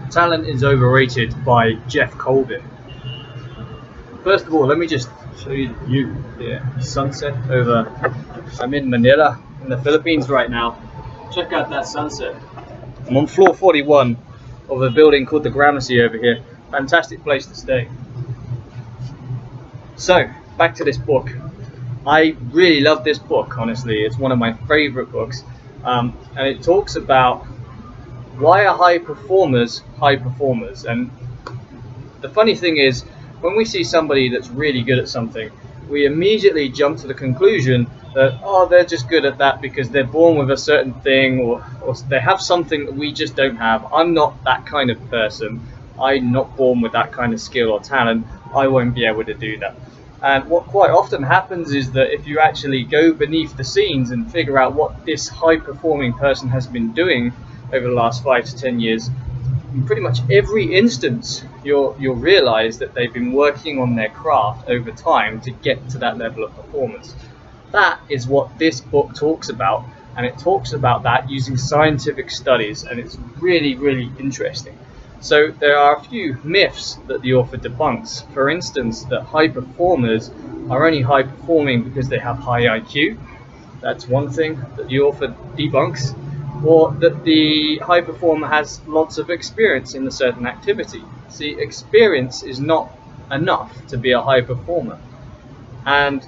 Talent is Overrated by Geoff Colvin. First of all, let me just show you the view here. Sunset over. I'm in Manila, in the Philippines right now. Check out that sunset. I'm on floor 41 of a building called the Gramercy over here. Fantastic place to stay. So, back to this book. I really love this book, honestly. It's one of my favorite books. And it talks about why are high performers high performers. And the funny thing is, when we see somebody that's really good at something, we immediately jump to the conclusion that, oh, they're just good at that because they're born with a certain thing, or they have something that we just don't have. I'm not that kind of person. I'm not born with that kind of skill or talent. I won't be able to do that. And what quite often happens is that if you actually go beneath the scenes and figure out what this high-performing person has been doing over the last 5 to 10 years, in pretty much every instance, you'll realize that they've been working on their craft over time to get to that level of performance. That is what this book talks about, and it talks about that using scientific studies, and it's really, really interesting. So there are a few myths that the author debunks. For instance, that high performers are only high performing because they have high IQ. That's one thing that the author debunks. Or that the high performer has lots of experience in a certain activity. See, experience is not enough to be a high performer. And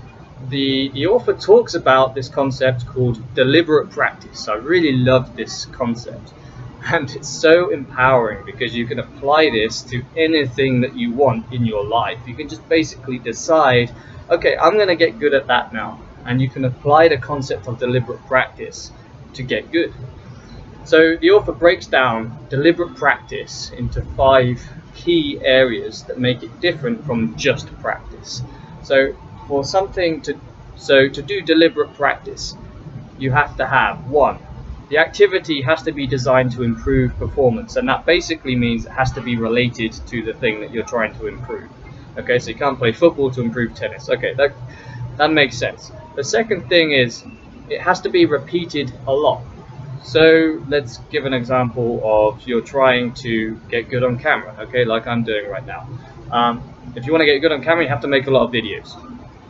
the author talks about this concept called deliberate practice. I really love this concept. And it's so empowering because you can apply this to anything that you want in your life. You can just basically decide, okay, I'm going to get good at that now. And you can apply the concept of deliberate practice to get good. So the author breaks down deliberate practice into 5 key areas that make it different from just practice. So for something to do deliberate practice, you have to have 1. The activity has to be designed to improve performance, and that basically means it has to be related to the thing that you're trying to improve. Okay, so you can't play football to improve tennis. Okay, that makes sense. The second thing is it has to be repeated a lot. So let's give an example of you're trying to get good on camera, okay, like I'm doing right now. If you want to get good on camera, you have to make a lot of videos.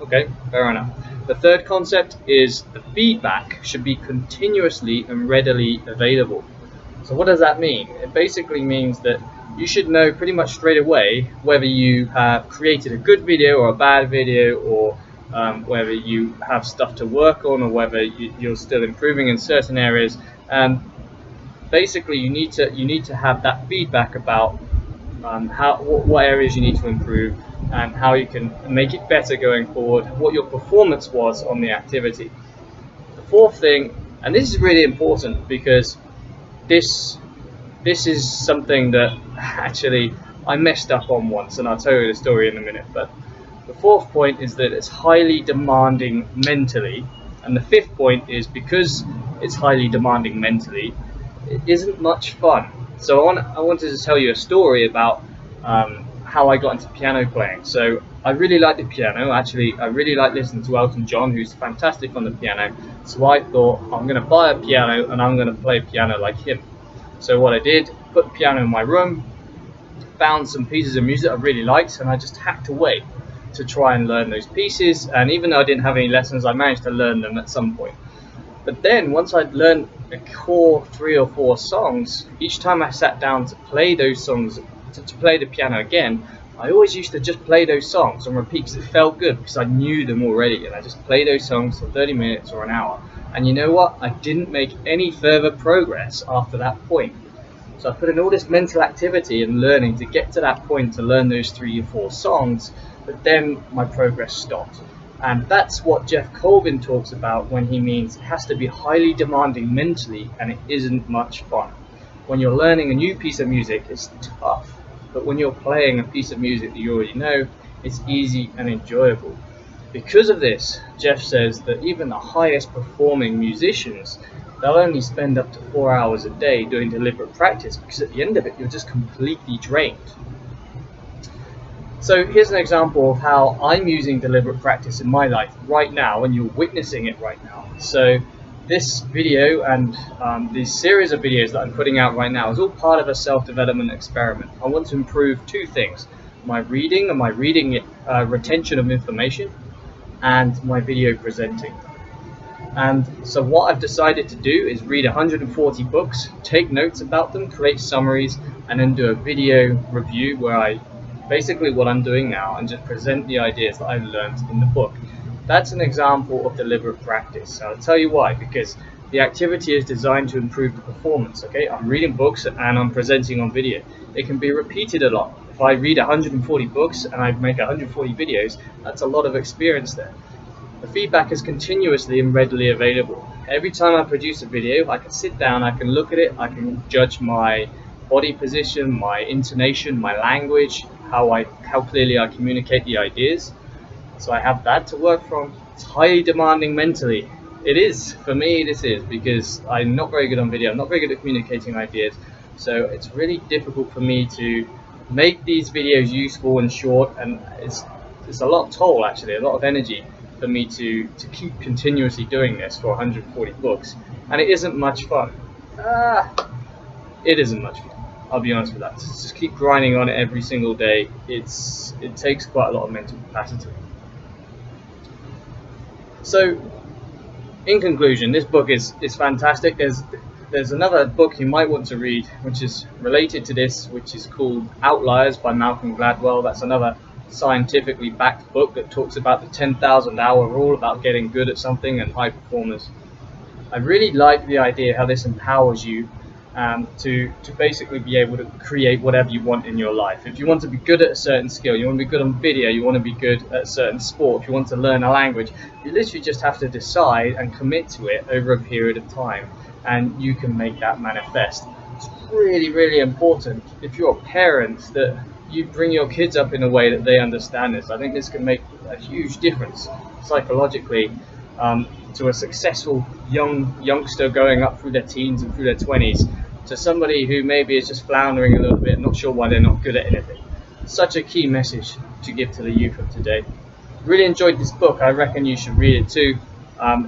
Okay, fair enough. The third concept is the feedback should be continuously and readily available. So what does that mean? It basically means that you should know pretty much straight away whether you have created a good video or a bad video, or whether you have stuff to work on, or whether you're still improving in certain areas. And basically you need to have that feedback about what areas you need to improve and how you can make it better going forward, what your performance was on the activity. The fourth thing, and this is really important because this is something that actually I messed up on once, and I'll tell you the story in a minute, but the fourth point is that it's highly demanding mentally, and the fifth point is because it's highly demanding mentally, it isn't much fun. So I wanted to tell you a story about how I got into piano playing. So I really like the piano. Actually, I really like listening to Elton John, who's fantastic on the piano. So I thought, I'm going to buy a piano and I'm going to play piano like him. So what I did, put the piano in my room, found some pieces of music I really liked, and I just hacked away to try and learn those pieces. And even though I didn't have any lessons, I managed to learn them at some point. But then once I'd learned a core 3 or 4 songs, each time I sat down to play those songs, to play the piano again, I always used to just play those songs on repeat because it felt good, because I knew them already, and I just play those songs for 30 minutes or an hour. And you know what? I didn't make any further progress after that point. So I put in all this mental activity and learning to get to that point to learn those 3 or 4 songs, but then my progress stopped. And that's what Geoff Colvin talks about when he means it has to be highly demanding mentally and it isn't much fun. When you're learning a new piece of music, it's tough. But when you're playing a piece of music that you already know, it's easy and enjoyable. Because of this, Geoff says that even the highest performing musicians, they'll only spend up to 4 hours a day doing deliberate practice, because at the end of it, you're just completely drained. So here's an example of how I'm using deliberate practice in my life right now, and you're witnessing it right now. So this video and this series of videos that I'm putting out right now is all part of a self-development experiment. I want to improve two things: my reading and my retention of information, and my video presenting. And so what I've decided to do is read 140 books, take notes about them, create summaries, and then do a video review where I basically what I'm doing now and just present the ideas that I've learned in the book. That's an example of deliberate practice. I'll tell you why: because the activity is designed to improve the performance. Okay, I'm reading books and I'm presenting on video. It can be repeated a lot. If I read 140 books and I make 140 videos, that's a lot of experience there. The feedback is continuously and readily available. Every time I produce a video, I can sit down, I can look at it, I can judge my body position, my intonation, my language, how clearly I communicate the ideas. So I have that to work from. It's highly demanding mentally. It is, for me this is, because I'm not very good on video, I'm not very good at communicating ideas. So it's really difficult for me to make these videos useful and short, and it's a lot of toll actually, a lot of energy for me to keep continuously doing this for 140 books, and it isn't much fun. It isn't much fun, I'll be honest with that. Just keep grinding on it every single day. It takes quite a lot of mental capacity. So in conclusion, this book is fantastic. There's another book you might want to read which is related to this, which is called Outliers by Malcolm Gladwell. That's another scientifically backed book that talks about the 10,000 hour rule, about getting good at something and high performers. I really like the idea how this empowers you to basically be able to create whatever you want in your life. If you want to be good at a certain skill, you want to be good on video, you want to be good at a certain sport, if you want to learn a language, you literally just have to decide and commit to it over a period of time, and you can make that manifest. It's really, really important, if you're a parent, that you bring your kids up in a way that they understand this. I think this can make a huge difference psychologically to a successful youngster going up through their teens and through their 20s, to somebody who maybe is just floundering a little bit, not sure why they're not good at anything. Such a key message to give to the youth of today. Really enjoyed this book. I reckon you should read it too.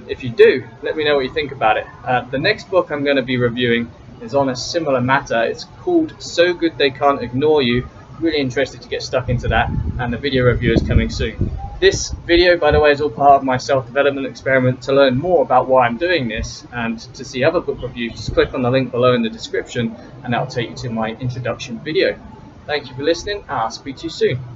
If you do, let me know what you think about it. The next book I'm going to be reviewing is on a similar matter. It's called So Good They Can't Ignore You. Really interested to get stuck into that, and the video review is coming soon. This video, by the way, is all part of my self-development experiment. To learn more about why I'm doing this and to see other book reviews, just click on the link below in the description and that'll take you to my introduction video. Thank you for listening, and I'll speak to you soon.